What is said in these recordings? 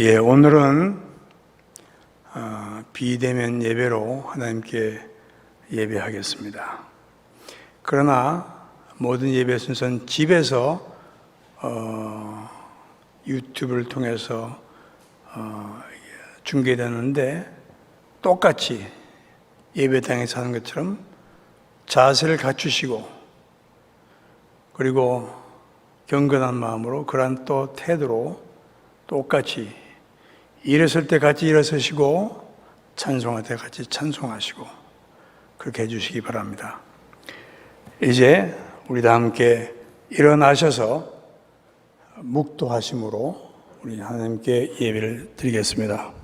오늘은 비대면 예배로 하나님께 예배하겠습니다. 그러나 모든 예배 순서는 집에서 유튜브를 통해서 중계되는데 똑같이 예배당에서 하는 것처럼 자세를 갖추시고 그리고 경건한 마음으로 그러한 또 태도로 똑같이 일어설 때 같이 일어서시고 찬송할 때 같이 찬송하시고 그렇게 해주시기 바랍니다. 이제 우리 다 함께 일어나셔서 묵도하심으로 우리 하나님께 예배를 드리겠습니다.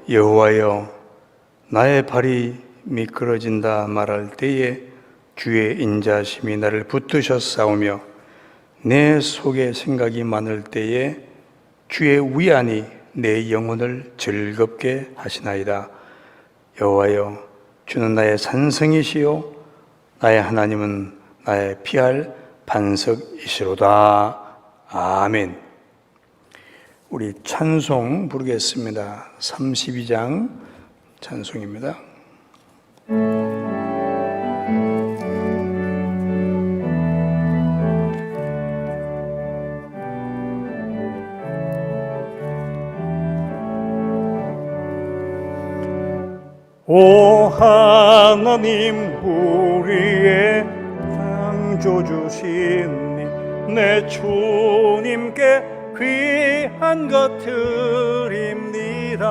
여호와여, 나의 발이 미끄러진다 말할 때에 주의 인자심이 나를 붙드셨사오며 내 속에 생각이 많을 때에 주의 위안이 내 영혼을 즐겁게 하시나이다. 여호와여, 주는 나의 산성이시요 나의 하나님은 나의 피할 반석이시로다. 아멘. 우리 찬송 부르겠습니다. 32장 찬송입니다. 오 하나님, 우리의 창조주신 내 주님께 귀한 것 드립니다.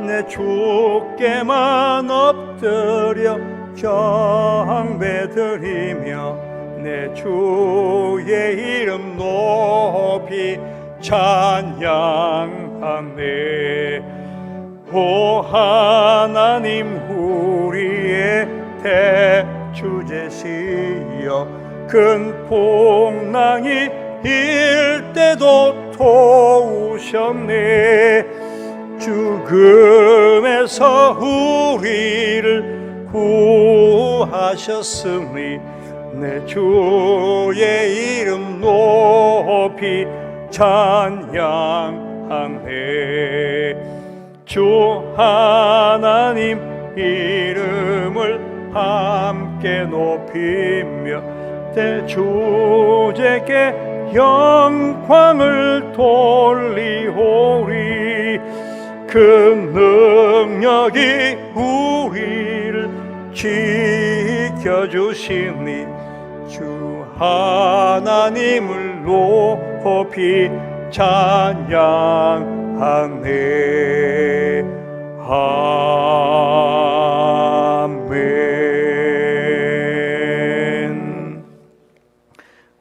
내 주께만 엎드려 경배드리며 내 주의 이름 높이 찬양하네. 오 하나님, 우리의 대주제시여 큰 풍랑이 일 때도 도우셨네. 죽음에서 우리를 구하셨으니 내 주의 이름 높이 찬양하네. 주 하나님 이름을 함께 높이며 대주제께 영광을 돌리오리. 그 능력이 우리를 지켜주시니 주 하나님을 높이 찬양하네. 아멘.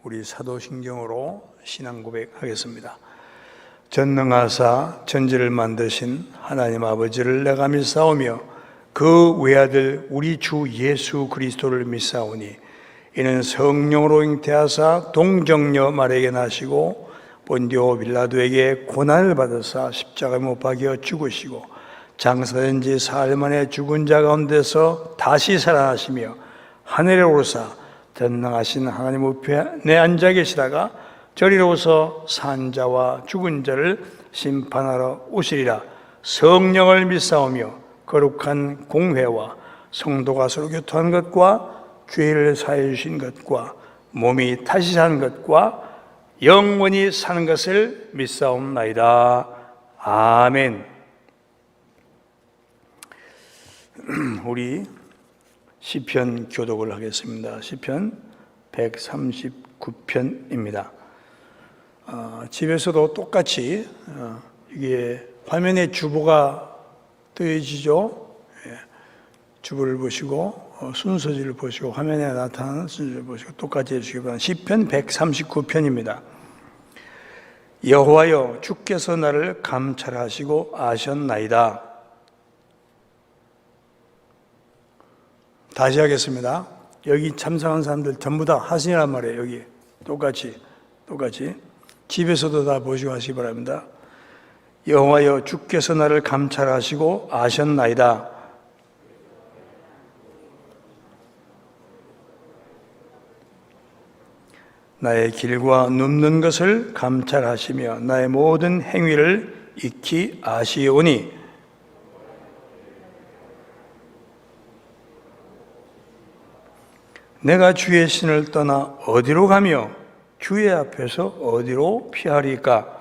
우리 사도신경으로 신앙 고백하겠습니다. 전능하사 천지를 만드신 하나님 아버지를 내가 믿사오며 그 외아들 우리 주 예수 그리스도를 믿사오니 이는 성령으로 잉태하사 동정녀 마리아에게 나시고 본디오 빌라도에게 고난을 받으사 십자가에 못 박여 죽으시고 장사된 지 사흘 만에 죽은 자 가운데서 다시 살아나시며 하늘에 오르사 전능하신 하나님 우편에 앉아 계시다가 저리로서 산자와 죽은 자를 심판하러 오시리라. 성령을 믿사오며 거룩한 공회와 성도가 서로 교통한 것과 죄를 사해 주신 것과 몸이 다시 사는 것과 영원히 사는 것을 믿사옵나이다. 아멘. 우리 시편 교독을 하겠습니다. 시편 139편입니다. 집에서도 똑같이 이게 화면에 주보가 뜨여지죠. 주보를 보시고 순서지를 보시고 화면에 나타나는 순서를 보시고 똑같이 해주시기 바랍니다. 시편 139편입니다. 여호와여 주께서 나를 감찰하시고 아셨나이다. 다시 하겠습니다. 여기 참석한 사람들 전부 다 하시란 말이에요. 여기 똑같이 집에서도 다 보시고 하시기 바랍니다. 여호와여 주께서 나를 감찰하시고 아셨나이다. 나의 길과 눕는 것을 감찰하시며 나의 모든 행위를 익히 아시오니 내가 주의 신을 떠나 어디로 가며 주의 앞에서 어디로 피하리까?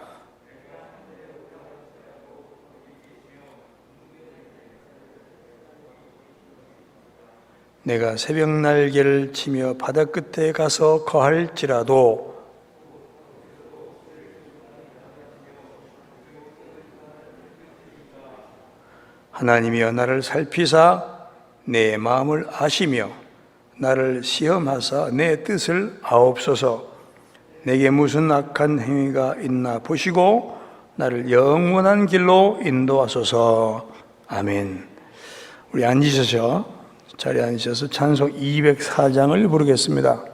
내가 새벽 날개를 치며 바다 끝에 가서 거할지라도 하나님이여 나를 살피사 내 마음을 아시며 나를 시험하사 내 뜻을 아옵소서. 내게 무슨 악한 행위가 있나 보시고 나를 영원한 길로 인도하소서. 아멘. 우리 앉으셔서 자리에 앉으셔서 찬송 204장을 부르겠습니다.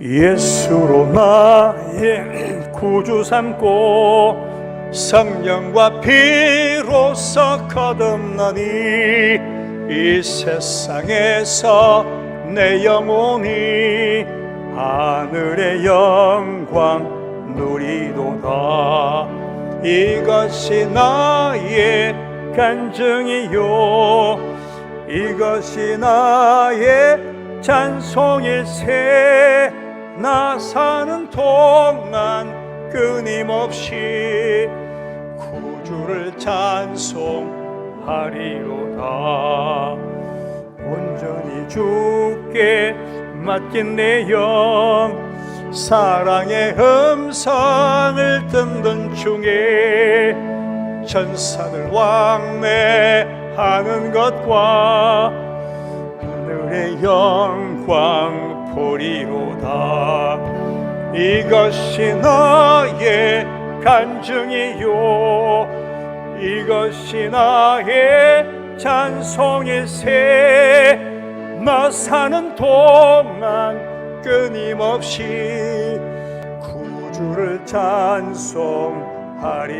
예수로 나의 구주 삼고 성령과 피로써 거듭나니 이 세상에서 내 영혼이 하늘의 영광 누리도다. 이것이 나의 간증이요 이것이 나의 찬송일세. 나 사는 동안 끊임없이 구주를 찬송하리로다. 온전히 주께 맡긴 내 영 사랑의 음성을 듣는 중에 천사들 왕래하는 것과 하늘의 영광 보리로다. 이것이 나의 간증이요 이것이 나의 찬송일세. 나 사는 동안 끊임없이 구주를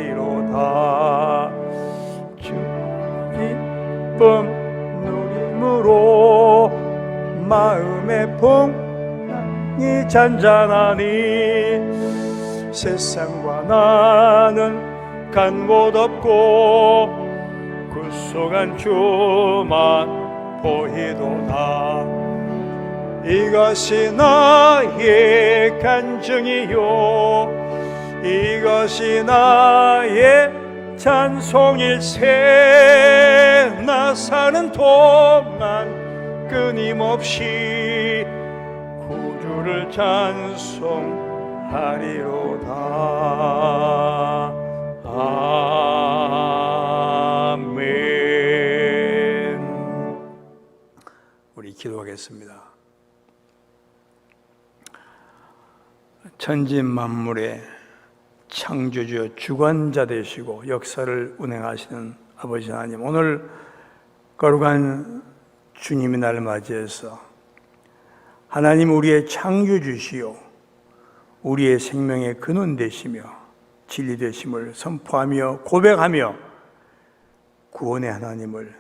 찬송하리로다. 주 기쁨 누림으로 마음의 풍랑이 잔잔하니 세상과 나는 간 못 없고 구속한 주만 보이도다. 이것이 나의 간증이요 이것이 나의 찬송일세. 나 사는 동안 끊임없이 구주를 찬송하리로다. 아멘. 우리 기도하겠습니다. 천지 만물의 창조주 주관자 되시고 역사를 운행하시는 아버지 하나님, 오늘 거룩한 주님이 나를 맞이해서 하나님 우리의 창조주시요 우리의 생명의 근원 되시며 진리 되심을 선포하며 고백하며 구원의 하나님을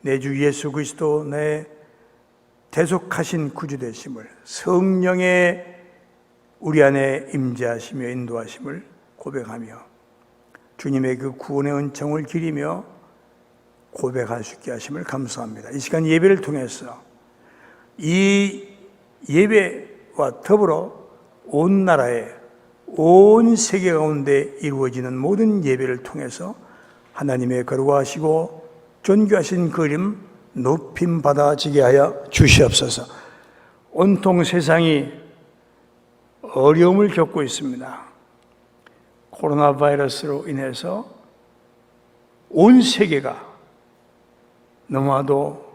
내 주 예수 그리스도 내 대속하신 구주 되심을 성령의 우리 안에 임재하시며 인도하심을 고백하며 주님의 그 구원의 은총을 기리며 고백할 수 있게 하심을 감사합니다. 이 시간 예배를 통해서 이 예배와 더불어 온 나라에 온 세계 가운데 이루어지는 모든 예배를 통해서 하나님의 거룩하시고 존귀하신 그 이름 높임 받아지게 하여 주시옵소서. 온통 세상이 어려움을 겪고 있습니다. 코로나 바이러스로 인해서 온 세계가 너무나도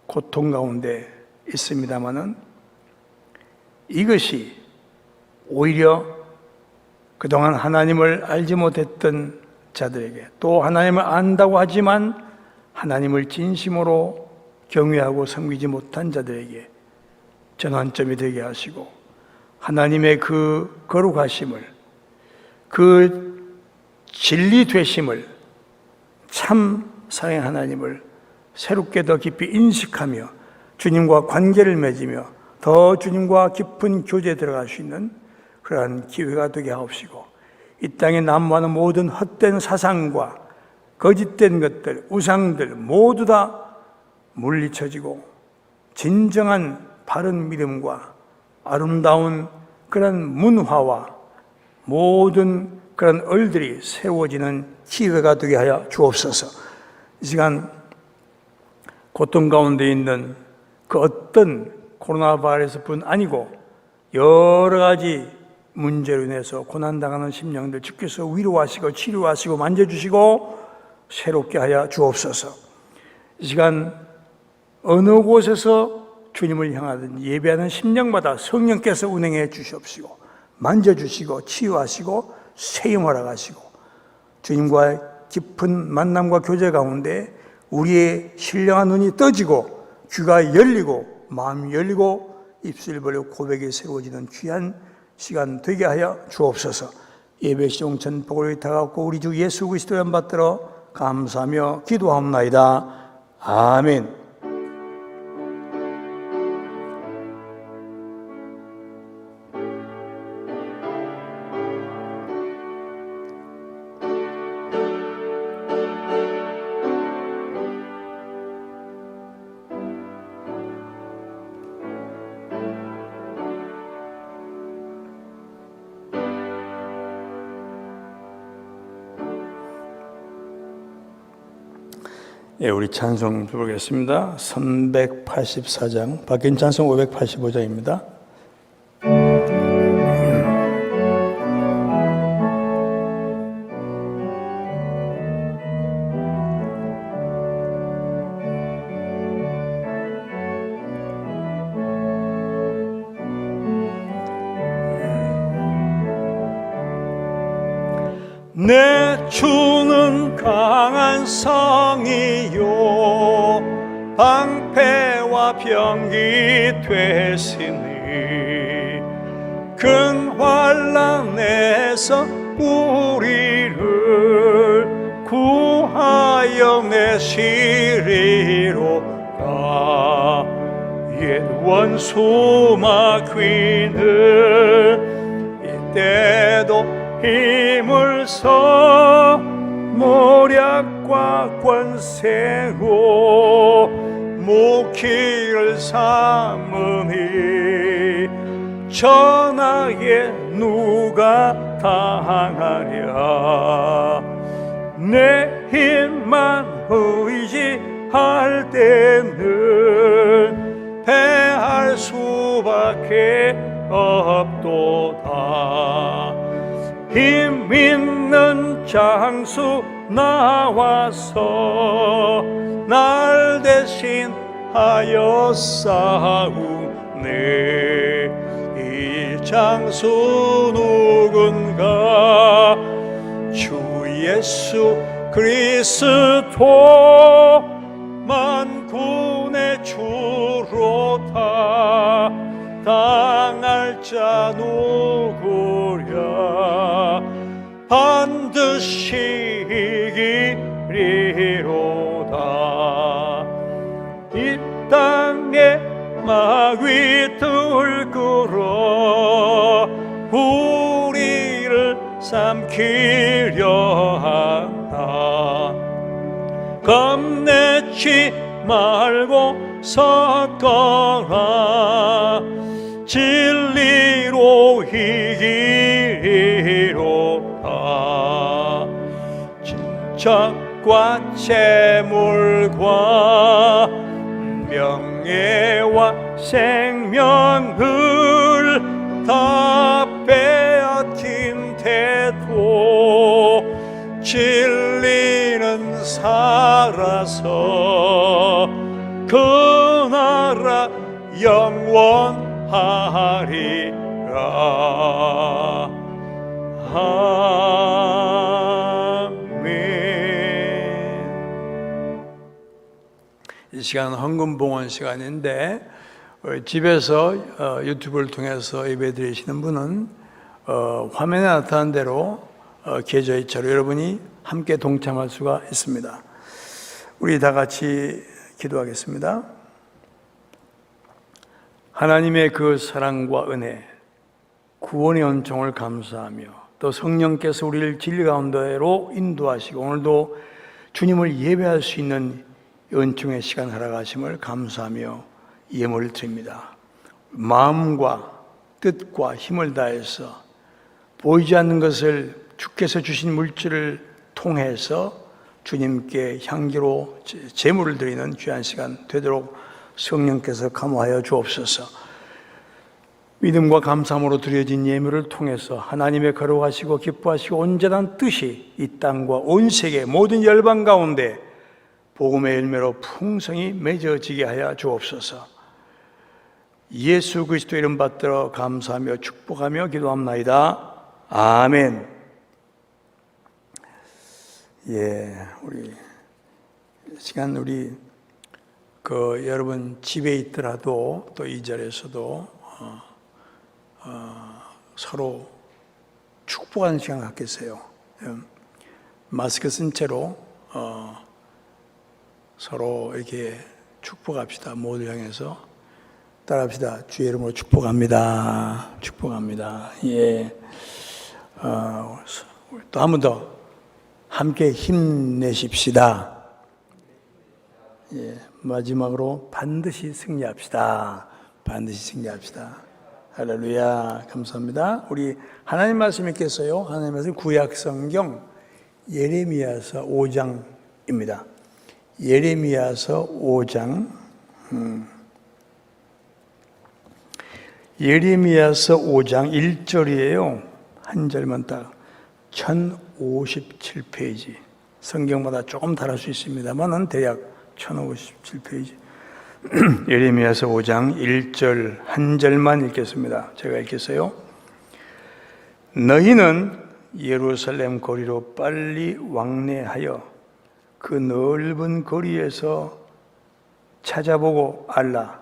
고통 가운데 있습니다마는 이것이 오히려 그동안 하나님을 알지 못했던 자들에게, 또 하나님을 안다고 하지만 하나님을 진심으로 경외하고 섬기지 못한 자들에게 전환점이 되게 하시고, 하나님의 그 거룩하심을, 그 진리 되심을, 참 사랑의 하나님을 새롭게 더 깊이 인식하며 주님과 관계를 맺으며 더 주님과 깊은 교제에 들어갈 수 있는 그러한 기회가 되게 하옵시고, 이 땅에 난무하는 모든 헛된 사상과 거짓된 것들, 우상들 모두 다 물리쳐지고 진정한 바른 믿음과 아름다운 그런 문화와 모든 그런 얼들이 세워지는 기회가 되게 하여 주옵소서. 이 시간 고통 가운데 있는 그 어떤 코로나 바이러스뿐 아니고 여러 가지 문제로 인해서 고난당하는 심령들 주께서 위로하시고 치료하시고 만져주시고 새롭게 하여 주옵소서. 이 시간 어느 곳에서 주님을 향하든 예배하는 심령마다 성령께서 운행해 주시옵시고 만져주시고 치유하시고 세임하라 가시고 주님과의 깊은 만남과 교제 가운데 우리의 신령한 눈이 떠지고 귀가 열리고 마음이 열리고 입술을 벌려 고백이 세워지는 귀한 시간 되게 하여 주옵소서. 예배 시종 전복을 다가오고 우리 주 예수 그리스도의 이름 받들어 감사하며 기도하옵나이다. 아멘. 예, 우리 찬송 부르겠습니다. 384장, 바뀐 찬송 585장입니다. 내 주는 강한 성이요 방패와 병기 되시니 큰 환난에서 우리를 구하여 내시리로다. 옛 원수 마귀는 이때도 힘을 써 모략과 권세로 무기를 삼으니 전하에 누가 당하랴. 내 힘만 의지할 때는 패할 수밖에 없도다. 힘 있는 장수 나와서 날 대신하여 싸우네. 이 장수 누군가? 주 예수 그리스도 만군의 주로다. 당할 자 누구랴? 반드시 이기리로다. 이 땅에 마귀 들끓어 우리를 삼키려 하나. 겁내지 말고 섰거라. 진리로 이기리로다. 적과 재물과 명예와 생명을 다 빼앗긴 태도 진리는 살아서 그 나라 영원하리라. 아멘. 이 시간은 헌금봉헌 시간인데 집에서 유튜브를 통해서 예배 드리시는 분은 화면에 나타난 대로 계좌이체로 여러분이 함께 동참할 수가 있습니다. 우리 다 같이 기도하겠습니다. 하나님의 그 사랑과 은혜, 구원의 은총을 감사하며 또 성령께서 우리를 진리 가운데로 인도하시고 오늘도 주님을 예배할 수 있는 은총의 시간 허락하심을 감사하며 예물을 드립니다. 마음과 뜻과 힘을 다해서 보이지 않는 것을 주께서 주신 물질을 통해서 주님께 향기로 제물을 드리는 귀한 시간 되도록 성령께서 감화하여 주옵소서. 믿음과 감사함으로 드려진 예물을 통해서 하나님의 거룩하시고 기뻐하시고 온전한 뜻이 이 땅과 온 세계 모든 열방 가운데 복음의 열매로 풍성히 맺어지게 하여 주옵소서. 예수 그리스도 이름 받들어 감사하며 축복하며 기도합나이다. 아멘. 우리 시간 여러분 집에 있더라도 또 이 자리에서도 서로 축복하는 시간 갖겠어요. 마스크 쓴 채로 서로 이렇게 축복합시다. 모두 향해서 따라합시다. 주의 이름으로 축복합니다. 축복합니다. 또 한 번 더 함께 힘내십시다. 마지막으로 반드시 승리합시다. 반드시 승리합시다. 할렐루야. 감사합니다. 우리 하나님 말씀 읽겠어요. 하나님 말씀 구약 성경 예레미야서 5장입니다. 예레미야서 5장. 예레미야서 5장 1절이에요. 한 절만 딱 1057페이지. 성경마다 조금 다를 수 있습니다만은 대략 1057페이지. 예레미야서 5장 1절 한 절만 읽겠습니다. 제가 읽겠어요. 너희는 예루살렘 거리로 빨리 왕래하여 그 넓은 거리에서 찾아보고 알라.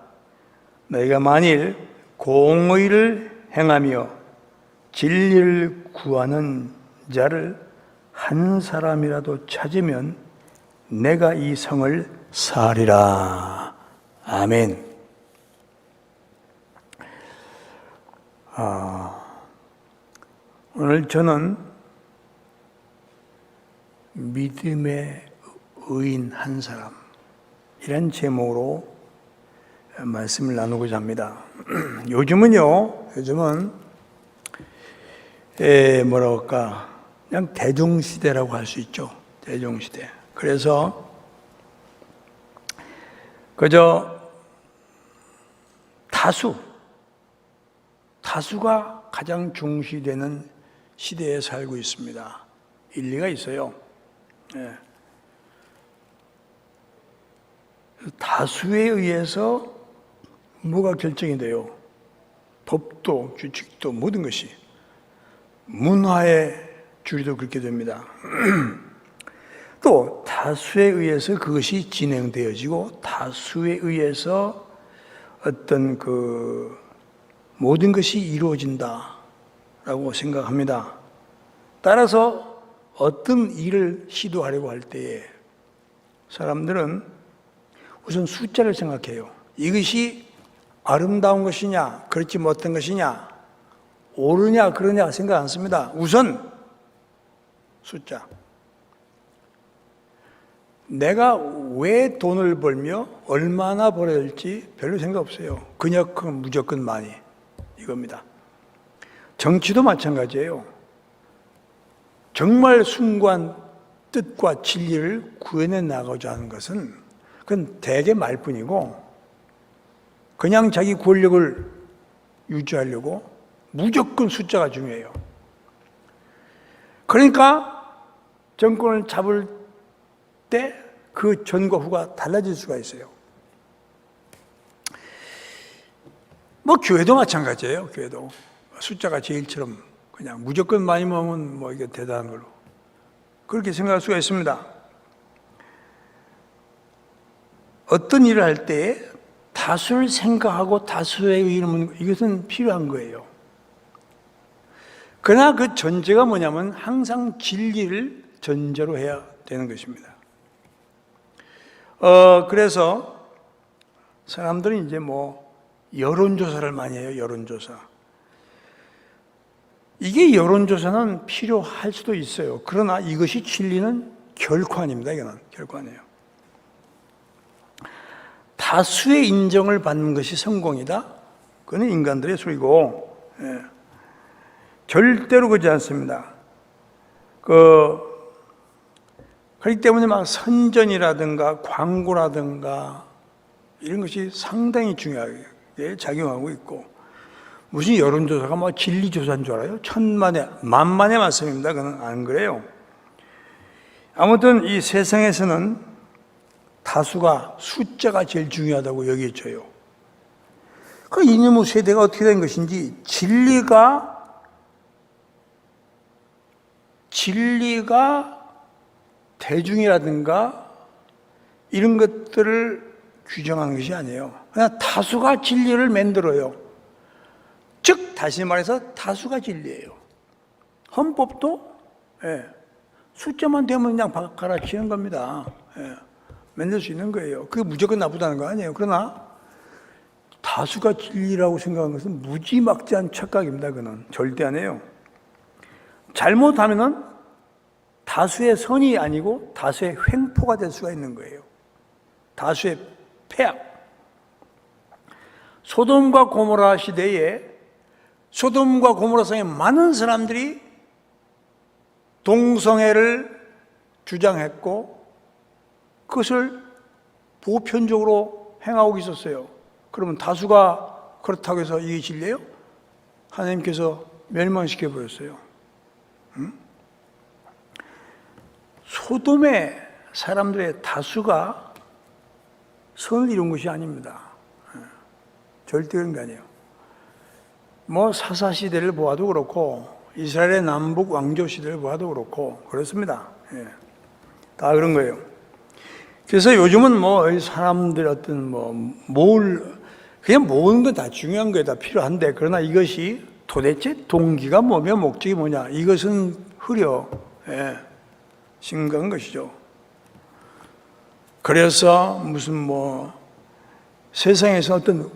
너희가 만일 공의를 행하며 진리를 구하는 자를 한 사람이라도 찾으면 내가 이 성을 사리라. 아멘. 오늘 저는 믿음의 의인 한 사람 이런 제목으로 말씀을 나누고자 합니다. 요즘은 뭐라고 할까, 그냥 대중시대라고 할 수 있죠. 대중시대. 그래서 그저 다수가 가장 중시되는 시대에 살고 있습니다. 일리가 있어요. 다수에 의해서 뭐가 결정이 돼요? 법도 규칙도 모든 것이. 문화의 주리도 그렇게 됩니다. 또 다수에 의해서 그것이 진행되어지고 다수에 의해서 어떤 모든 것이 이루어진다라고 생각합니다. 따라서 어떤 일을 시도하려고 할 때에 사람들은 우선 숫자를 생각해요. 이것이 아름다운 것이냐, 그렇지 못한 것이냐, 옳으냐, 그러냐 생각 안 씁니다. 우선 숫자. 내가 왜 돈을 벌며 얼마나 벌어야 될지 별로 생각 없어요. 그녀는 무조건 많이. 이겁니다. 정치도 마찬가지예요. 정말 숭고한 뜻과 진리를 구현해 나가고자 하는 것은 그건 대개 말뿐이고, 그냥 자기 권력을 유지하려고 무조건 숫자가 중요해요. 그러니까 정권을 잡을 때 그 전과 후가 달라질 수가 있어요. 뭐 교회도 마찬가지예요. 교회도 숫자가 제일처럼 그냥 무조건 많이 모으면 뭐 이게 대단한 걸로 그렇게 생각할 수가 있습니다. 어떤 일을 할 때 다수를 생각하고 다수의 의의는 이것은 필요한 거예요. 그러나 그 전제가 뭐냐면 항상 진리를 전제로 해야 되는 것입니다. 그래서 사람들은 이제 뭐 여론조사를 많이 해요. 여론조사. 이게 여론조사는 필요할 수도 있어요. 그러나 이것이 진리는 결코 아닙니다. 이거는 결코 아니에요. 다수의 인정을 받는 것이 성공이다. 그건 인간들의 소리고, 절대로 그렇지 않습니다. 그렇기 때문에 막 선전이라든가 광고라든가 이런 것이 상당히 중요하게 작용하고 있고, 무슨 여론조사가 뭐 진리조사인 줄 알아요? 천만에 만만의 말씀입니다. 그건 안 그래요. 아무튼 이 세상에서는 다수가 숫자가 제일 중요하다고 여겨져요. 그 이념의 세대가 어떻게 된 것인지 진리가 대중이라든가 이런 것들을 규정하는 것이 아니에요. 그냥 다수가 진리를 만들어요. 즉 다시 말해서 다수가 진리예요. 헌법도 숫자만 되면 그냥 갈아치는 겁니다. 만들 수 있는 거예요. 그게 무조건 나쁘다는 거 아니에요. 그러나 다수가 진리라고 생각하는 것은 무지막지한 착각입니다. 그는 절대 아니에요. 잘못하면은 다수의 선이 아니고 다수의 횡포가 될 수가 있는 거예요. 다수의 폐악. 소돔과 고모라 시대에 소돔과 고모라 성에 많은 사람들이 동성애를 주장했고 그것을 보편적으로 행하고 있었어요. 그러면 다수가 그렇다고 해서 이게 진리예요? 하나님께서 멸망시켜 버렸어요. 소돔의 사람들의 다수가 선을 이룬 것이 아닙니다. 절대 그런 게 아니에요. 뭐 사사시대를 보아도 그렇고 이스라엘의 남북 왕조 시대를 보아도 그렇고 그렇습니다. 다 그런 거예요. 그래서 요즘은 뭐 사람들 어떤 그냥 모으는 건 다 중요한 거예요. 다 필요한데 그러나 이것이 도대체 동기가 뭐며 목적이 뭐냐 이것은 흐려 심각한 것이죠. 그래서 무슨 세상에서 어떤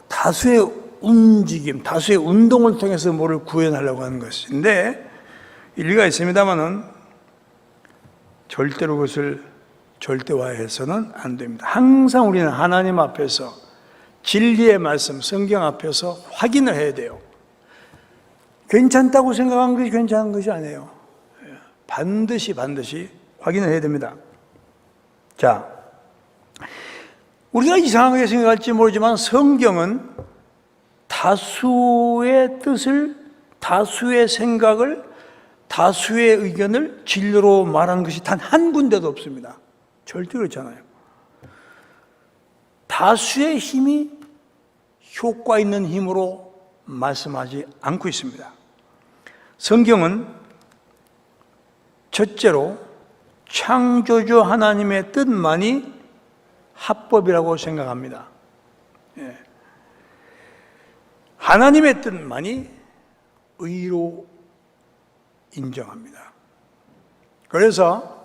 다수의 움직임, 다수의 운동을 통해서 뭐를 구현하려고 하는 것인데 일리가 있습니다만은 절대로 그것을 절대화해서는 안 됩니다. 항상 우리는 하나님 앞에서 진리의 말씀, 성경 앞에서 확인을 해야 돼요. 괜찮다고 생각한 것이 괜찮은 것이 아니에요. 반드시 확인을 해야 됩니다. 자, 우리가 이상하게 생각할지 모르지만 성경은 다수의 뜻을, 다수의 생각을, 다수의 의견을 진리로 말하는 것이 단 한 군데도 없습니다. 절대 그렇잖아요. 다수의 힘이 효과 있는 힘으로 말씀하지 않고 있습니다. 성경은 첫째로 창조주 하나님의 뜻만이 합법이라고 생각합니다. 하나님의 뜻만이 의로 인정합니다. 그래서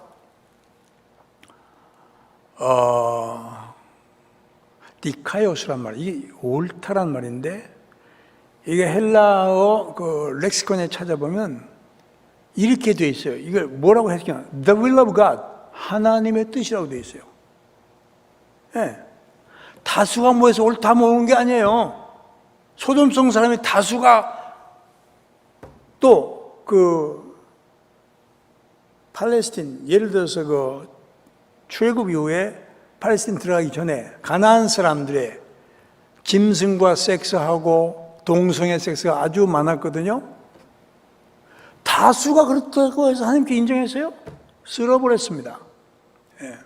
디카이오스란 말, 이게 옳다란 말인데 이게 헬라어 렉시콘에 찾아보면 이렇게 돼 있어요. 이걸 뭐라고 했냐? The will of God, 하나님의 뜻이라고 돼 있어요. 다수가 모여서 옳다 모으는 게 아니에요. 소돔성 사람이 다수가 또 팔레스틴, 예를 들어서 그 출애굽 이후에 팔레스틴 들어가기 전에 가나안 사람들의 짐승과 섹스하고 동성애 섹스가 아주 많았거든요. 다수가 그렇다고 해서 하나님께 인정했어요? 쓸어버렸습니다. 예.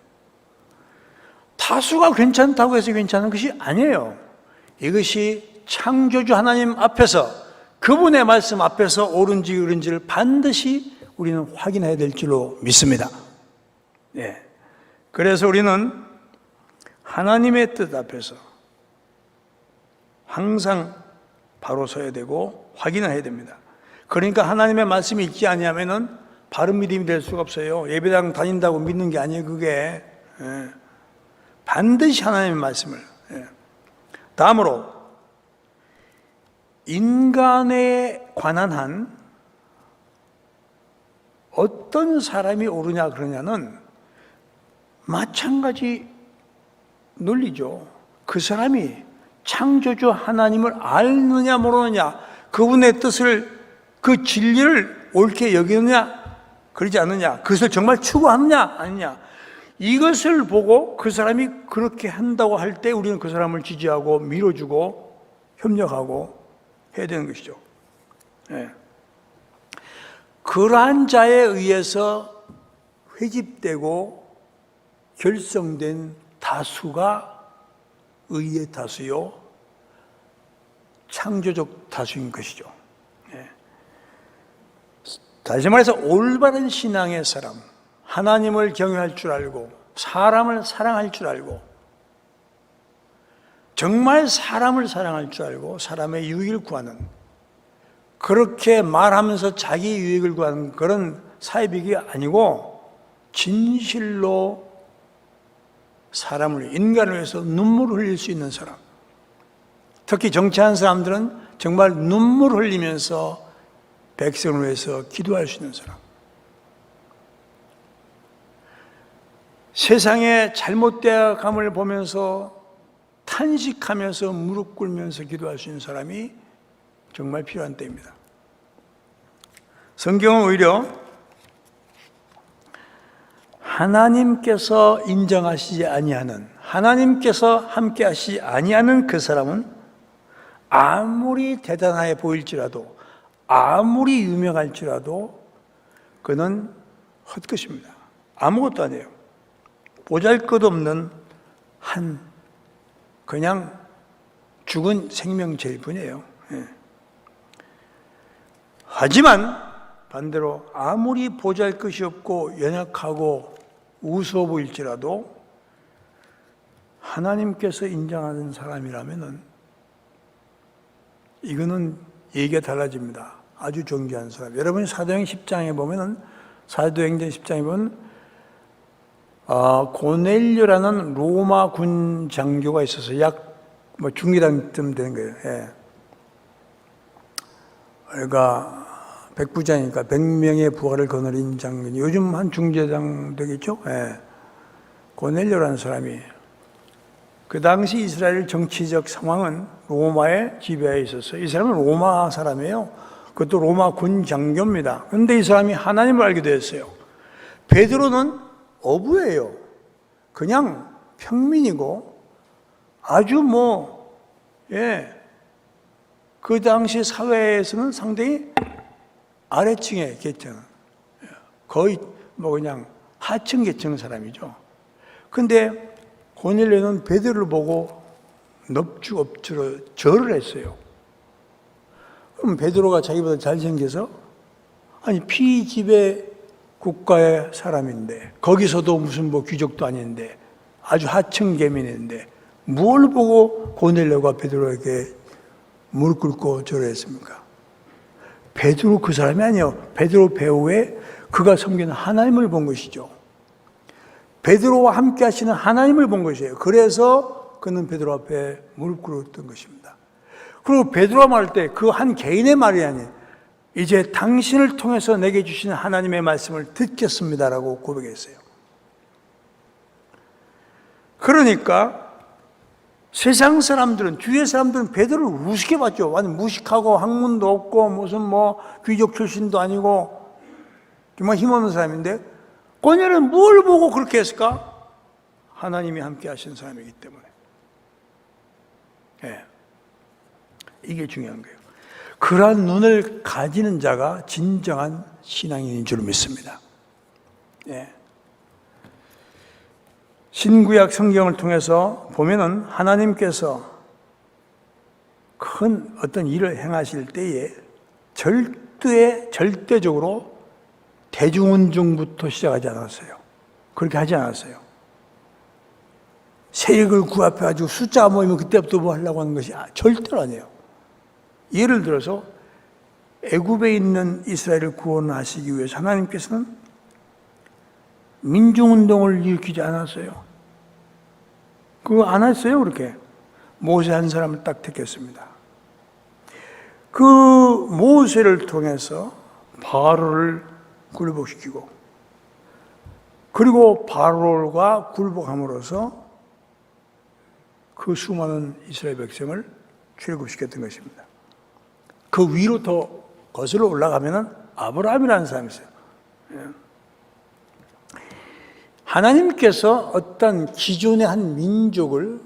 다수가 괜찮다고 해서 괜찮은 것이 아니에요. 이것이 창조주 하나님 앞에서, 그분의 말씀 앞에서 옳은지 그른지를 반드시 우리는 확인해야 될 줄로 믿습니다. 예. 그래서 우리는 하나님의 뜻 앞에서 항상 바로 서야 되고 확인을 해야 됩니다. 그러니까 하나님의 말씀이 있지 아니하면은 바른 믿음이 될 수가 없어요. 예배당 다닌다고 믿는 게 아니에요, 그게. 예. 반드시 하나님의 말씀을. 예. 다음으로 인간에 관한 한 어떤 사람이 옳으냐 그러냐는 마찬가지 논리죠. 그 사람이 창조주 하나님을 알느냐 모르느냐, 그분의 뜻을, 그 진리를 옳게 여기느냐 그러지 않느냐, 그것을 정말 추구하느냐 아니냐, 이것을 보고 그 사람이 그렇게 한다고 할 때 우리는 그 사람을 지지하고 밀어주고 협력하고 해야 되는 것이죠. 예. 그러한 자에 의해서 회집되고 결성된 다수가 의의 다수요, 창조적 다수인 것이죠. 예. 다시 말해서 올바른 신앙의 사람, 하나님을 경외할 줄 알고 사람을 사랑할 줄 알고 정말 사람을 사랑할 줄 알고 사람의 유익을 구하는, 그렇게 말하면서 자기 유익을 구하는 그런 사회비기 아니고 진실로 사람을, 인간을 위해서 눈물을 흘릴 수 있는 사람, 특히 정치하는 사람들은 정말 눈물 흘리면서 백성을 위해서 기도할 수 있는 사람, 세상의 잘못되어감을 보면서 탄식하면서 무릎 꿇으면서 기도할 수 있는 사람이 정말 필요한 때입니다. 성경은 오히려 하나님께서 인정하시지 아니하는, 하나님께서 함께 하시지 아니하는 그 사람은 아무리 대단해 보일지라도, 아무리 유명할지라도 그는 헛것입니다. 아무것도 아니에요. 보잘것없는 한 그냥 죽은 생명체일 뿐이에요. 예. 하지만 반대로 아무리 보잘것이 없고 연약하고 우스워 보일지라도 하나님께서 인정하는 사람이라면은 이거는 얘기가 달라집니다. 아주 존귀한 사람. 여러분이 사도행 10장에 보면은, 사도행전 10장에 보면 고넬료라는 로마 군 장교가 있어서 약 중기당쯤 되는 거예요. 예. 그러니까 백부장이니까 100명의 부하를 거느린 장군이, 요즘 한 중대장 되겠죠. 예. 고넬료라는 사람이, 그 당시 이스라엘 정치적 상황은 로마의 지배하에 있었어요. 이 사람은 로마 사람이에요. 그것도 로마 군 장교입니다. 그런데 이 사람이 하나님을 알게 되었어요. 베드로는 어부예요. 그냥 평민이고 아주 그 당시 사회에서는 상당히 아래층의 계층, 거의 그냥 하층 계층 사람이죠. 근데 고넬료는 베드로를 보고 넙죽 엎드려 절을 했어요. 그럼 베드로가 자기보다 잘생겨서, 아니 피지배 국가의 사람인데, 거기서도 무슨 귀족도 아닌데, 아주 하층 계민인데 뭘 보고 고넬료가 베드로에게 무릎 꿇고 절했습니까? 베드로 그 사람이 아니에요. 베드로 배후에 그가 섬기는 하나님을 본 것이죠. 베드로와 함께 하시는 하나님을 본 것이에요. 그래서 그는 베드로 앞에 무릎 꿇었던 것입니다. 그리고 베드로가 말할 때 그 한 개인의 말이 아니에요. 이제 당신을 통해서 내게 주시는 하나님의 말씀을 듣겠습니다라고 고백했어요. 그러니까 세상 사람들은, 주위의 사람들은 베드로를 우습게 봤죠. 완전 무식하고 학문도 없고 무슨 귀족 출신도 아니고 정말 힘없는 사람인데, 고넬은 뭘 보고 그렇게 했을까? 하나님이 함께 하신 사람이기 때문에. 예. 이게 중요한 거예요. 그러한 눈을 가지는 자가 진정한 신앙인인 줄 믿습니다. 예. 신구약 성경을 통해서 보면은 하나님께서 큰 어떤 일을 행하실 때에 절대적으로 대중운동부터 시작하지 않았어요. 그렇게 하지 않았어요. 세력을 구합해가지고 숫자가 모이면 그때부터 뭐 하려고 하는 것이 절대로 아니에요. 예를 들어서 애굽에 있는 이스라엘을 구원하시기 위해서 하나님께서는 민중운동을 일으키지 않았어요. 그거 안 했어요. 그렇게 모세 한 사람을 딱 택했습니다. 그 모세를 통해서 바로를 굴복시키고, 그리고 바로가 굴복함으로써 그 수많은 이스라엘 백성을 출애굽시켰던 것입니다. 그 위로 더 거슬러 올라가면은 아브라함이라는 사람이 있어요. 하나님께서 어떤 기존의 한 민족을,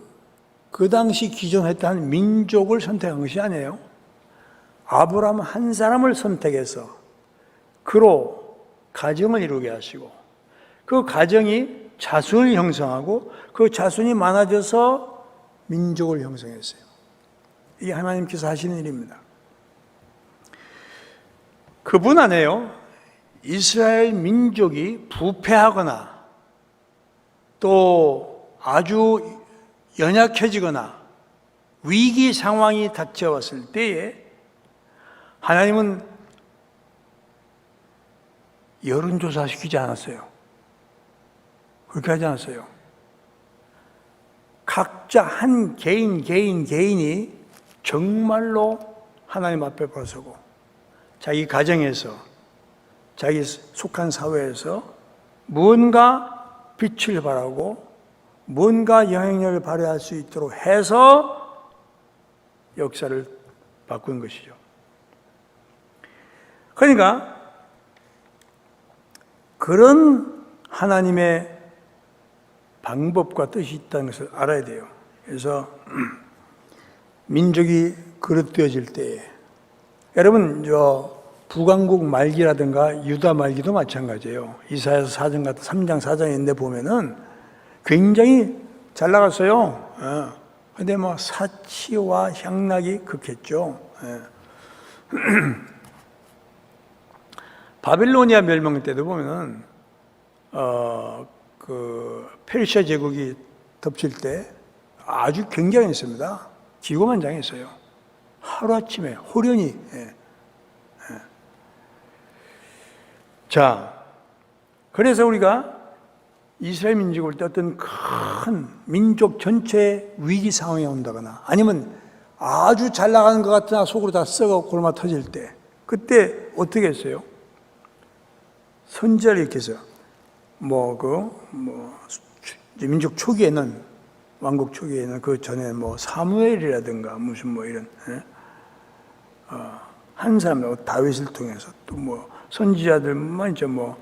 그 당시 기존했던 한 민족을 선택한 것이 아니에요. 아브라함 한 사람을 선택해서 그로 가정을 이루게 하시고, 그 가정이 자손을 형성하고 그 자손이 많아져서 민족을 형성했어요. 이게 하나님께서 하시는 일입니다. 그뿐 아니에요. 이스라엘 민족이 부패하거나 또 아주 연약해지거나 위기 상황이 닥쳐왔을 때에 하나님은 여론조사 시키지 않았어요. 그렇게 하지 않았어요. 각자 한 개인이 정말로 하나님 앞에 벌서고 자기 가정에서, 자기 속한 사회에서 무언가 빛을 발하고 무언가 영향력을 발휘할 수 있도록 해서 역사를 바꾼 것이죠. 그러니까 그런 하나님의 방법과 뜻이 있다는 것을 알아야 돼요. 그래서 민족이 그릇되어질 때에, 여러분 북왕국 말기라든가 유다 말기도 마찬가지예요. 이사야서 4장 같은 3장 4장에 있는데 보면은 굉장히 잘 나갔어요. 근데 뭐 사치와 향락이 극했죠. 바빌로니아 멸망 때도 보면은 그 페르시아 제국이 덮칠 때 아주 굉장했습니다. 기고만장했어요. 하루아침에 호련히. 자, 그래서 우리가 이스라엘 민족을 때 어떤 큰 민족 전체 위기 상황이 온다거나 아니면 아주 잘 나가는 것 같으나 속으로 다 썩어 골마 터질 때, 그때 어떻게 했어요? 선지자를 이렇게 해서 민족 초기에는, 왕국 초기에는 그 전에 사무엘이라든가 무슨 이런 한 사람, 다윗을 통해서 또 선지자들만 있죠.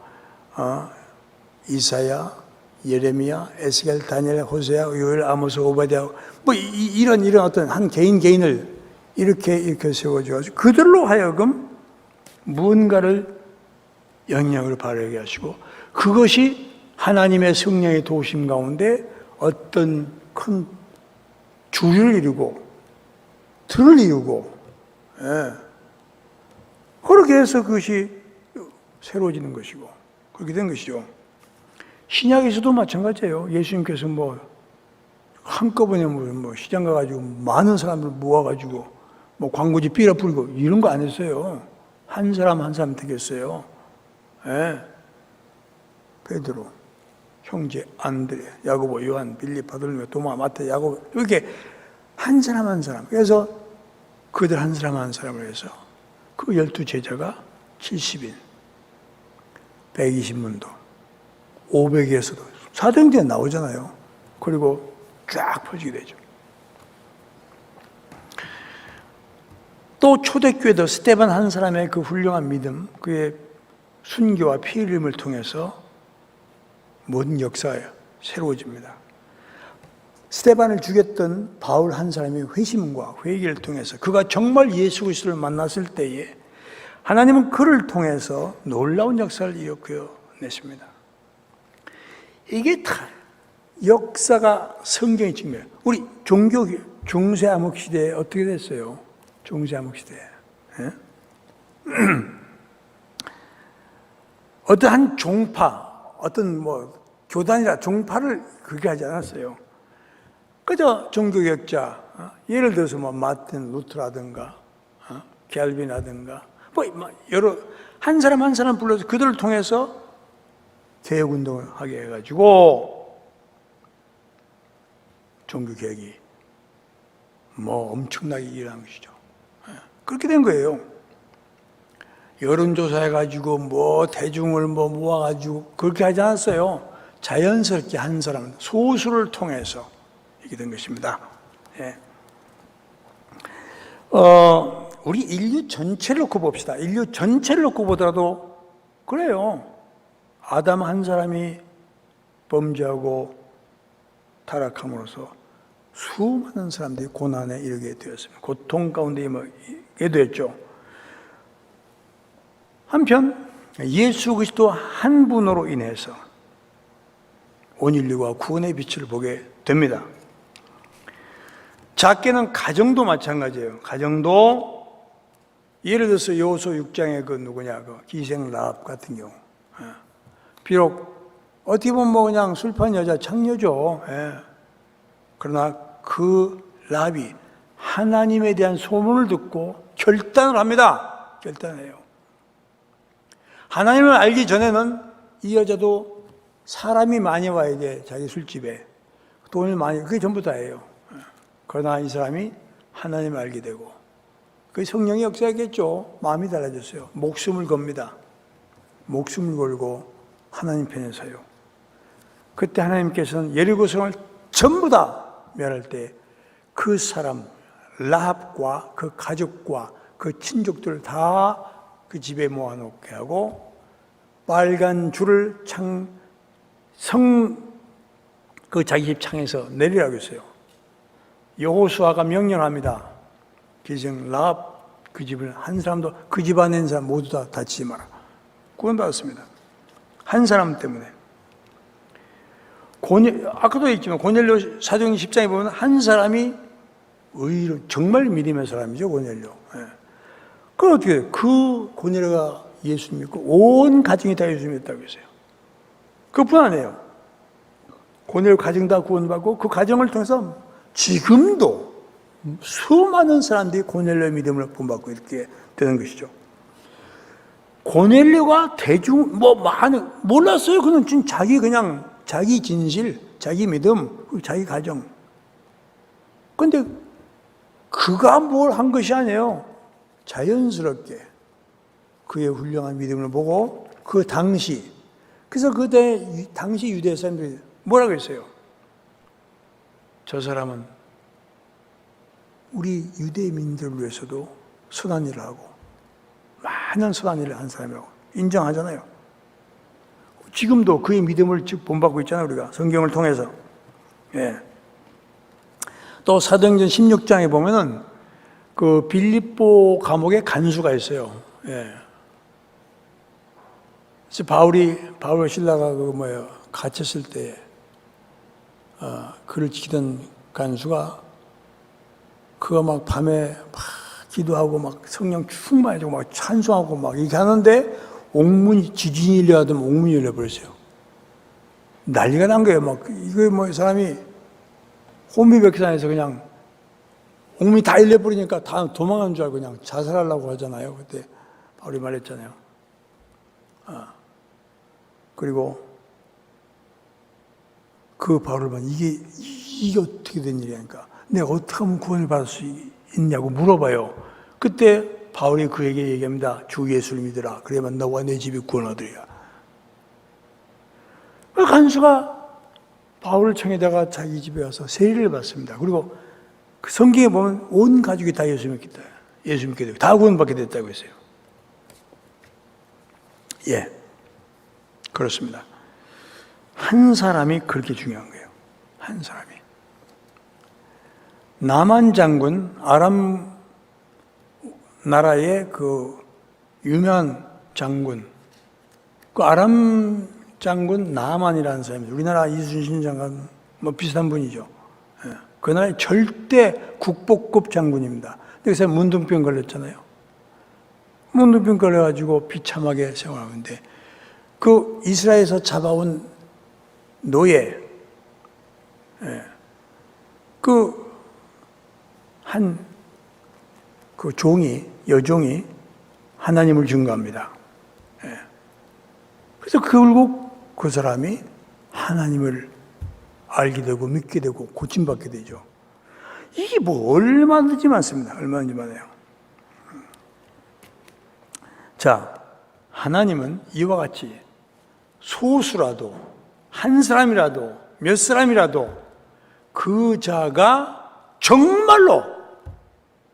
이사야, 예레미야, 에스겔, 다니엘, 호세아, 요엘, 아모스, 오바댜, 이런 어떤 한 개인을 이렇게 세워줘가지고 그들로 하여금 무언가를 영향을 발휘하게 하시고, 그것이 하나님의 성령의 도우심 가운데 어떤 큰 주를 이루고 틀을 이루고, 그렇게 해서 그것이 새로워지는 것이고 그렇게 된 것이죠. 신약에서도 마찬가지예요. 예수님께서 한꺼번에 시장 가가지고 많은 사람들 모아가지고 광고지 삐라 뿌리고 이런 거 안 했어요. 한 사람 한 사람 되겠어요. 베드로, 형제 안드레, 야고보, 요한, 빌립, 바돌메, 도마, 마태, 야고보, 이렇게 한 사람 한 사람. 그래서 그들 한 사람 한 사람을 해서 그 12 제자가 70인, 120문도, 500에서도 4등대에 나오잖아요. 그리고 쫙 퍼지게 되죠. 또 초대교회도 스데반 한 사람의 그 훌륭한 믿음, 그의 순교와 피 흘림을 통해서 모든 역사가 새로워집니다. 스데반을 죽였던 바울 한 사람이 회심과 회개를 통해서 그가 정말 예수 그리스도를 만났을 때에 하나님은 그를 통해서 놀라운 역사를 일으켜냈습니다. 이게 다 역사가 성경이 증명해요. 우리 종교 중세 암흑 시대에 어떻게 됐어요? 중세 암흑 시대에 어떠한 종파, 어떤 뭐 교단이라 종파를 그렇게 하지 않았어요. 그저 종교개혁자, 예를 들어서 뭐 마틴 루트라든가 갤빈이라든가 뭐 여러 한 사람 한 사람 불러서 그들을 통해서 개혁운동을 하게 해가지고 종교개혁이 뭐 엄청나게 일어난 것이죠. 그렇게 된 거예요. 여론조사해가지고 뭐 대중을 뭐 모아가지고 그렇게 하지 않았어요. 자연스럽게 한 사람, 소수를 통해서 이렇게 된 것입니다. 예. 우리 인류 전체를 놓고 봅시다. 인류 전체를 놓고 보더라도 그래요. 아담 한 사람이 범죄하고 타락함으로써 수많은 사람들이 고난에 이르게 되었습니다. 고통 가운데 임하게 되었죠. 한편 예수 그리스도 한 분으로 인해서 온 인류가 구원의 빛을 보게 됩니다. 작게는 가정도 마찬가지예요. 가정도 예를 들어서 여호수아 6장의 그 누구냐 그 기생 라합 같은 경우 비록 어떻게 보면 뭐 그냥 술판 여자 창녀죠. 그러나 그 라합이 하나님에 대한 소문을 듣고 결단을 합니다. 결단해요. 하나님을 알기 전에는 이 여자도 사람이 많이 와야 돼. 자기 술집에 돈을 많이, 그게 전부 다예요. 그러나 이 사람이 하나님을 알게 되고 그 성령의 역사였겠죠. 마음이 달라졌어요. 목숨을 겁니다. 목숨을 걸고 하나님 편에 서요. 그때 하나님께서는 여리고성을 전부 다 멸할 때 그 사람 라합과 그 가족과 그 친족들을 다 그 집에 모아놓게 하고 빨간 줄을 그 자기 집 창에서 내리라고 했어요. 여호수아가 명령합니다. 기생 라합 그 집을 한 사람도 그 집 안에 있는 사람 모두 다 다치지 마라. 구원받았습니다. 한 사람 때문에. 아까도 얘기했지만 고넬료 사도행 10장에 보면 한 사람이 의로 정말 믿음의 사람이죠. 고넬료. 그럼 어떻게 해요? 그 고넬료가 예수 믿고 온 가정이 다 예수 믿었다고 했어요. 그뿐 아니에요. 고넬료 가정 다 구원받고 그 가정을 통해서 지금도 수많은 사람들이 고넬료의 믿음을 본받고 이렇게 되는 것이죠. 고넬료가 대중 많은 몰랐어요. 그는 그냥 자기 진실, 자기 믿음, 자기 가정. 그런데 그가 뭘 한 것이 아니에요. 자연스럽게 그의 훌륭한 믿음을 보고 그 당시 그래서 그때 당시 유대 사람들이 뭐라고 했어요? 저 사람은 우리 유대민들을 위해서도 선한 일을 하고 많은 선한 일을 한 사람이라고 인정하잖아요. 지금도 그의 믿음을 본받고 있잖아요. 우리가 성경을 통해서. 예. 또 사도행전 16장에 보면은 그 빌립보 감옥에 간수가 있어요. 예. 그래서 바울과 실라가 갇혔을 때 그를 지키던 간수가 그가 막 밤에 막 기도하고 막 성령 충만해지고 막 찬송하고 막 이렇게 하는데 지진이 일어나더니 옥문이 열려버렸어요. 난리가 난 거예요. 막 이거 사람이 호미백산에서 그냥 옥문이 다 열려버리니까 다 도망간 줄 알고 그냥 자살하려고 하잖아요. 그때 바울이 말했잖아요. 그리고 그 바울을 보면 이게 어떻게 된 일이니까 내가 어떻게 하면 구원을 받을 수 있냐고 물어봐요. 그때 바울이 그에게 얘기합니다. 주 예수를 믿으라. 그래야만 너와 내 집이 구원하리라. 그 간수가 바울을 청에다가 자기 집에 와서 세례를 받습니다. 그리고 그 성경에 보면 온 가족이 다 예수 믿게 되고 다 구원받게 됐다고 했어요. 예, 그렇습니다. 한 사람이 그렇게 중요한 거예요. 한 사람이. 나만 장군, 아람 나라의 그 유명한 장군, 그 아람 장군 나만이라는 사람입니다. 우리나라 이순신 장관 뭐 비슷한 분이죠. 예. 그 나라의 절대 국보급 장군입니다. 그래서 문둥병 걸렸잖아요. 문둥병 걸려가지고 비참하게 생활하는데 그 이스라엘에서 잡아온 노예, 여종이 하나님을 증거합니다. 그래서 결국 그 사람이 하나님을 알게 되고 믿게 되고 고침받게 되죠. 이게 뭐 얼마든지 많습니다. 얼마든지 많아요. 자, 하나님은 이와 같이 소수라도 한 사람이라도 몇 사람이라도 그 자가 정말로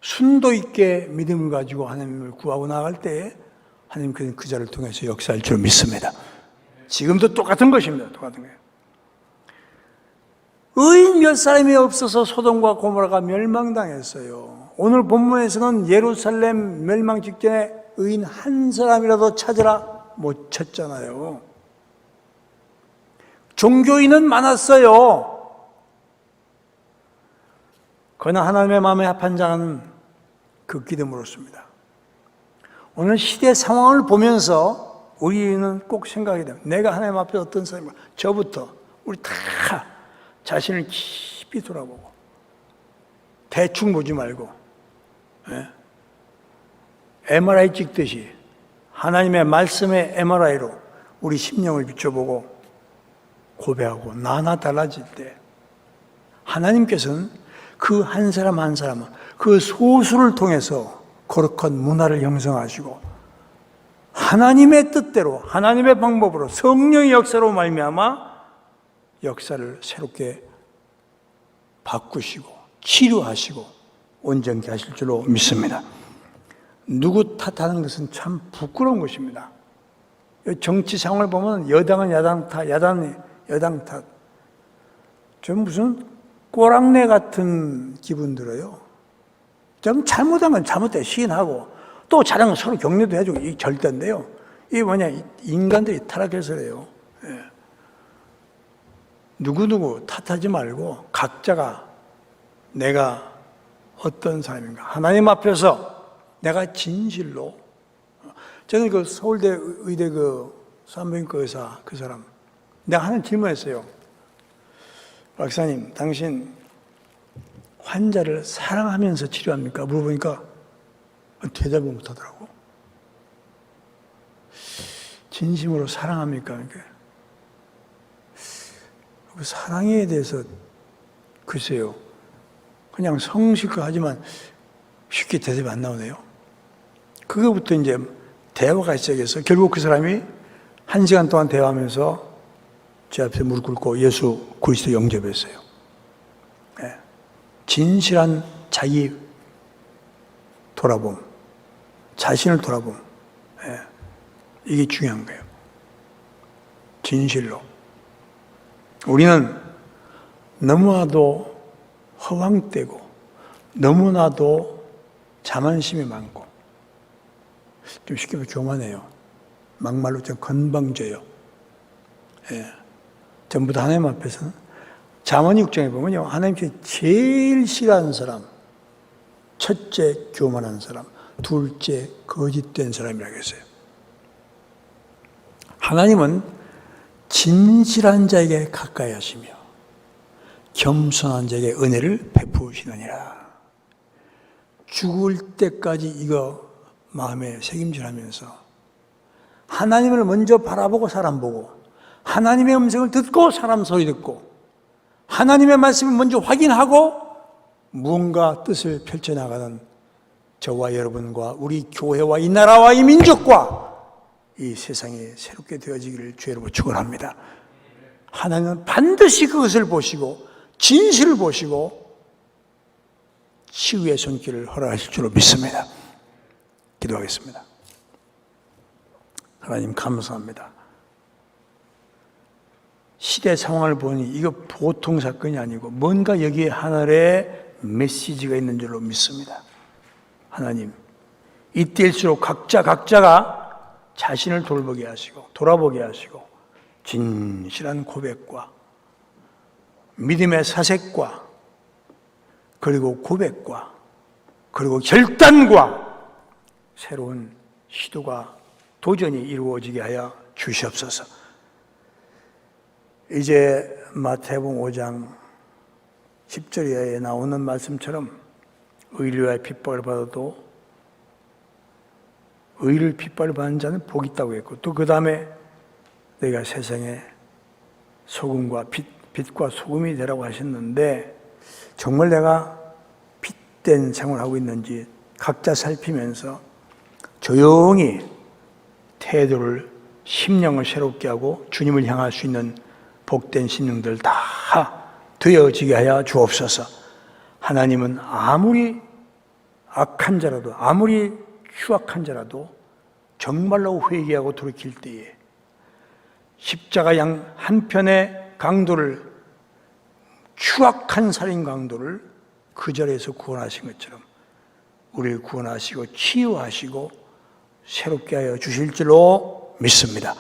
순도 있게 믿음을 가지고 하나님을 구하고 나갈 때에 하나님께서는 그 자를 통해서 역사할 줄 믿습니다. 지금도 똑같은 것입니다. 똑같은 거예요. 의인 몇 사람이 없어서 소돔과 고모라가 멸망당했어요. 오늘 본문에서는 예루살렘 멸망 직전에 의인 한 사람이라도 찾으라 못 찾잖아요. 종교인은 많았어요. 그러나 하나님의 마음에 합한 자는 그 기름으로습니다. 오늘 시대 상황을 보면서 우리는 꼭 생각해야 됩니다. 내가 하나님 앞에 어떤 사람인가. 저부터 우리 다 자신을 깊이 돌아보고 대충 보지 말고 MRI 찍듯이 하나님의 말씀의 MRI로 우리 심령을 비춰보고 고백하고 나나 달라질 때 하나님께서는 그 한 사람 한 사람은 그 소수를 통해서 거룩한 문화를 형성하시고 하나님의 뜻대로 하나님의 방법으로 성령의 역사로 말미암아 역사를 새롭게 바꾸시고 치료하시고 온전케 하실 줄로 믿습니다. 누구 탓하는 것은 참 부끄러운 것입니다. 정치 상황을 보면 여당은 야당 탓, 야당은 여당 탓. 좀 무슨 꼬랑내 같은 기분 들어요. 좀 잘못한 건 잘못돼 시인하고 또 잘한 건 서로 격려도 해주고 이게 절대인데요. 이게 뭐냐, 인간들이 타락해서 그래요. 누구누구 탓하지 말고 각자가 내가 어떤 사람인가 하나님 앞에서 내가 진실로 저는 그 서울대 의대 그 산부인과 의사 그 사람 내가 하는 질문했어요. 박사님, 당신 환자를 사랑하면서 치료합니까? 물어보니까 대답을 못하더라고. 진심으로 사랑합니까? 그러니까 그 사랑에 대해서 글쎄요. 그냥 성실껏 하지만 쉽게 대답이 안 나오네요. 그거부터 이제 대화가 시작해서 결국 그 사람이 1시간 동안 대화하면서 제 앞에 무릎 꿇고 예수 그리스도 영접했어요. 진실한 자기 돌아봄, 자신을 돌아봄, 이게 중요한 거예요. 진실로. 우리는 너무나도 허황되고 너무나도 자만심이 많고 좀 쉽게 말해 교만해요. 막말로 좀 건방져요. 전부 다 하나님 앞에서는 잠언 6장에 보면요, 하나님께 제일 싫어하는 사람, 첫째 교만한 사람, 둘째 거짓된 사람이라고 했어요. 하나님은 진실한 자에게 가까이 하시며 겸손한 자에게 은혜를 베푸시느니라. 죽을 때까지 이거 마음에 새김질하면서 하나님을 먼저 바라보고 사람 보고 하나님의 음성을 듣고 사람 소리 듣고 하나님의 말씀을 먼저 확인하고 무언가 뜻을 펼쳐나가는 저와 여러분과 우리 교회와 이 나라와 이 민족과 이 세상이 새롭게 되어지기를 주의로 축원합니다. 하나님은 반드시 그것을 보시고 진실을 보시고 치유의 손길을 허락하실 줄로 믿습니다. 기도하겠습니다. 하나님 감사합니다. 시대 상황을 보니 이거 보통 사건이 아니고 뭔가 여기에 하늘의 메시지가 있는 줄로 믿습니다. 하나님, 이때일수록 각자가 자신을 돌보게 하시고 돌아보게 하시고 진실한 고백과 믿음의 사색과 그리고 고백과 그리고 결단과 새로운 시도가 도전이 이루어지게 하여 주시옵소서. 이제 마태복음 5장 10절에 나오는 말씀처럼 의리와의 핍박을 받아도 의를 핍박을 받는 자는 복이 있다고 했고, 또 그 다음에 내가 세상에 소금과 빛과 소금이 되라고 하셨는데, 정말 내가 빛된 생활을 하고 있는지 각자 살피면서 조용히 태도를, 심령을 새롭게 하고 주님을 향할 수 있는 복된 심령들 다 되어지게 하여 주옵소서. 하나님은 아무리 악한 자라도, 아무리 추악한 자라도 정말로 회개하고 돌이킬 때에 십자가 양 한편의 강도를, 추악한 살인 강도를 그 자리에서 구원하신 것처럼 우리를 구원하시고 치유하시고 새롭게 하여 주실 줄로 믿습니다.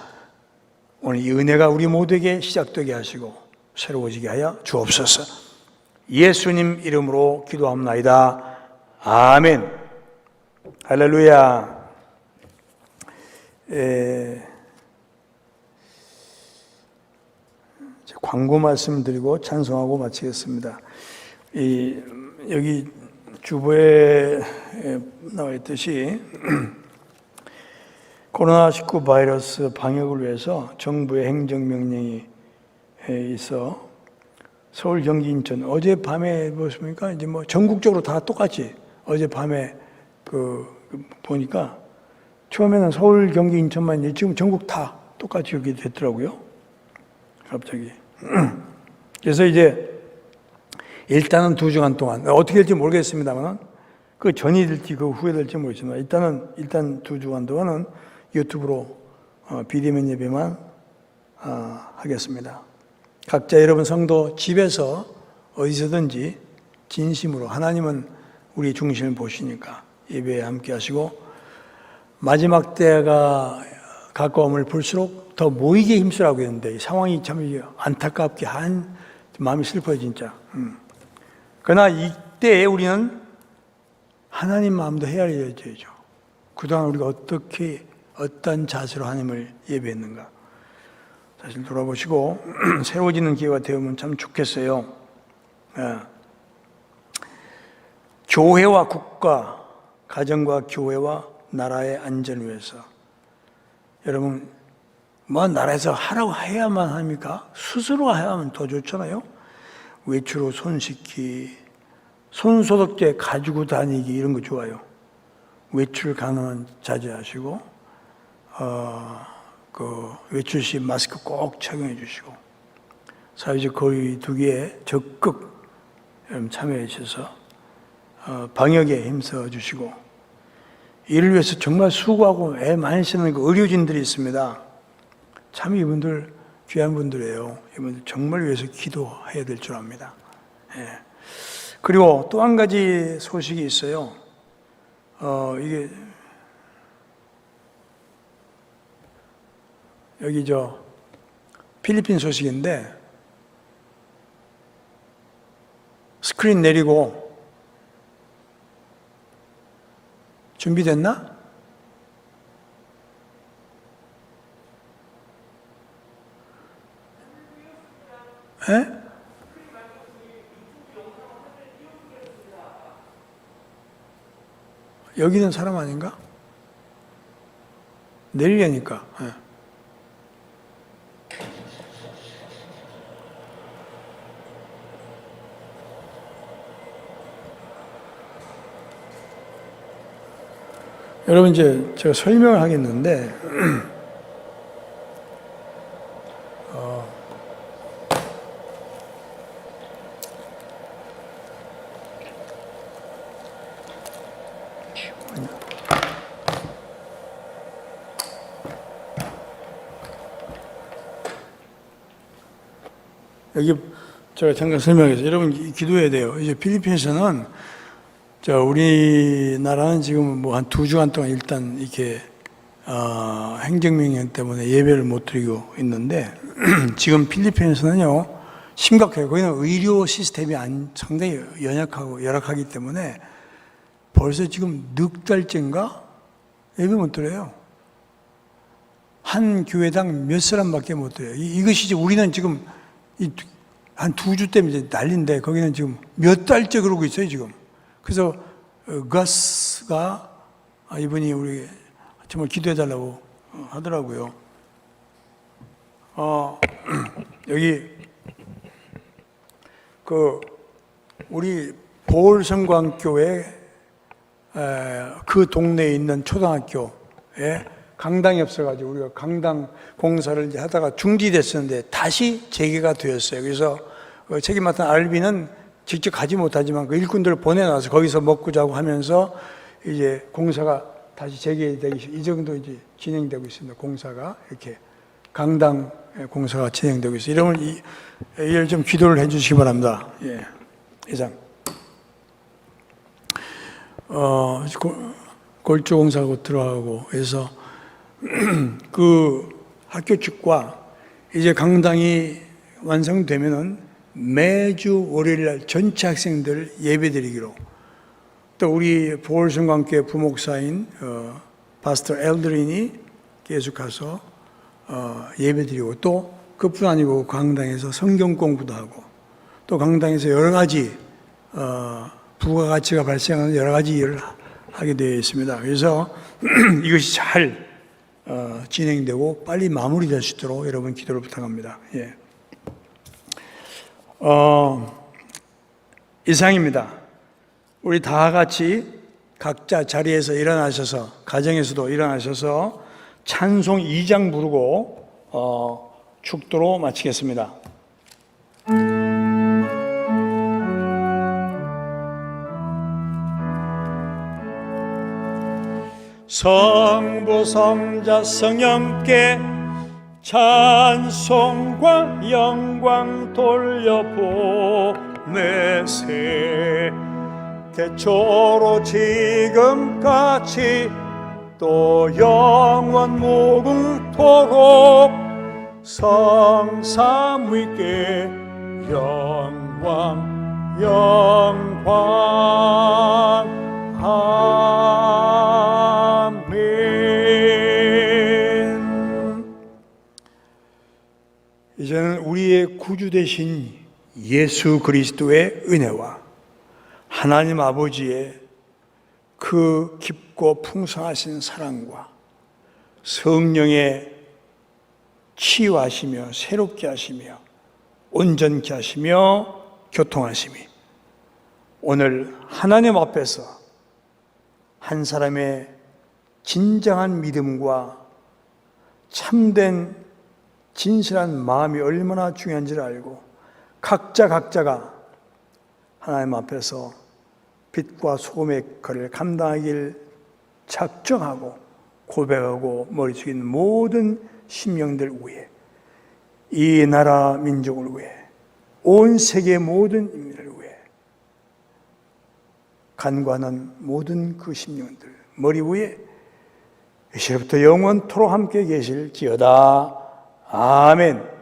오늘 이 은혜가 우리 모두에게 시작되게 하시고 새로워지게 하여 주옵소서. 예수님 이름으로 기도합나이다. 아멘. 할렐루야. 광고 말씀드리고 찬송하고 마치겠습니다. 여기 주보에 나와 있듯이 코로나19 바이러스 방역을 위해서 정부의 행정명령이 있어 서울, 경기, 인천 어젯밤에 보십니까? 이제 뭐 전국적으로 다 똑같이 어젯밤에 보니까 처음에는 서울, 경기, 인천만 이제 지금 전국 다 똑같이 여기 됐더라고요. 갑자기. 그래서 이제 일단은 2주간 동안 어떻게 될지 모르겠습니다만 그 전이 될지 그 후에 될지 모르겠지만 일단 2주간 동안은 유튜브로 비대면 예배만 하겠습니다. 각자 여러분 성도 집에서 어디서든지 진심으로, 하나님은 우리 중심을 보시니까 예배에 함께 하시고, 마지막 때가 가까움을 볼수록 더 모이게 힘쓰라고 했는데 상황이 참 안타깝게 마음이 슬퍼요 진짜. 그러나 이때에 우리는 하나님 마음도 헤아려야죠. 그동안 우리가 어떤 자세로 하나님을 예배했는가 사실 돌아보시고 새로워지는 기회가 되면 참 좋겠어요. 교회와 국가, 가정과 교회와 나라의 안전을 위해서 여러분 뭐 나라에서 하라고 해야만 합니까? 스스로 해야만 더 좋잖아요. 외출로 손 씻기, 손소독제 가지고 다니기 이런 거 좋아요. 외출 가능한 자제하시고 외출 시 마스크 꼭 착용해 주시고 사회적 거리 두기에 적극 여러분 참여해 주셔서 방역에 힘써 주시고, 이를 위해서 정말 수고하고 애 많이 쓰는 그 의료진들이 있습니다. 참 이분들 귀한 분들이에요. 이분들 정말 위해서 기도해야 될 줄 압니다. 그리고 또 한 가지 소식이 있어요. 이게 여기 필리핀 소식인데 스크린 내리고 준비됐나? 에? 여기 있는 사람 아닌가? 내리려니까. 여러분 이제 제가 설명을 하겠는데 여기 제가 잠깐 설명해서 여러분 기도해야 돼요. 이제 필리핀에서는 우리나라는 지금 뭐 한 2주간 동안 일단 이렇게 행정명령 때문에 예배를 못 드리고 있는데 지금 필리핀에서는요 심각해요. 거기는 의료 시스템이 상당히 연약하고 열악하기 때문에 벌써 지금 넉 달째인가 예배 못 드려요. 한 교회당 몇 사람밖에 못 드려요. 이것이 이제 우리는 지금 한 2주 때문에 이제 난리인데 거기는 지금 몇 달째 그러고 있어요 지금. 그래서 가스가 이분이 우리 정말 기도해달라고 하더라고요. 여기 우리 보울성광교회 그 동네에 있는 초등학교에 강당이 없어가지고 우리가 강당 공사를 이제 하다가 중지됐었는데 다시 재개가 되었어요. 그래서 책임 맡은 RB는 직접 가지 못하지만 그 일꾼들을 보내놔서 거기서 먹고 자고 하면서 이제 공사가 다시 재개되기 이 정도 이제 진행되고 있습니다. 공사가 이렇게 강당 공사가 진행되고 있어요. 이러면 이를 좀 기도를 해주시기 바랍니다. 예, 이상. 골조 공사하고 들어가고 해서 그 학교 측과 이제 강당이 완성되면은 매주 월요일날 전체 학생들 예배드리기로 또 우리 보울성광교회 부목사인 파스터 엘드린이 계속 가서 예배드리고 또 그뿐 아니고 강당에서 성경 공부도 하고 또 강당에서 여러 가지 부가가치가 발생하는 여러 가지 일을 하게 되어 있습니다. 그래서 이것이 잘 진행되고 빨리 마무리될 수 있도록 여러분 기도를 부탁합니다. 예. 이상입니다. 우리 다 같이 각자 자리에서 일어나셔서 가정에서도 일어나셔서 찬송 2장 부르고 축도로 마치겠습니다. 성부 성자 성령께 찬송과 영광 돌려보내세 태초로 지금까지 또 영원 무궁토록 성삼위께 영광 영광 아멘. 이제는 우리의 구주 되신 예수 그리스도의 은혜와 하나님 아버지의 그 깊고 풍성하신 사랑과 성령의 치유하시며 새롭게 하시며 온전케 하시며 교통하심이 오늘 하나님 앞에서 한 사람의 진정한 믿음과 참된 진실한 마음이 얼마나 중요한지를 알고 각자가 하나님 앞에서 빛과 소금의 거를 감당하길 작정하고 고백하고 머리 숙인 모든 심령들 위해 이 나라 민족을 위해 온 세계 모든 인민을 위해 간과하는 모든 그 심령들 머리 위에 이제부터 영원토록 함께 계실지어다. 아멘.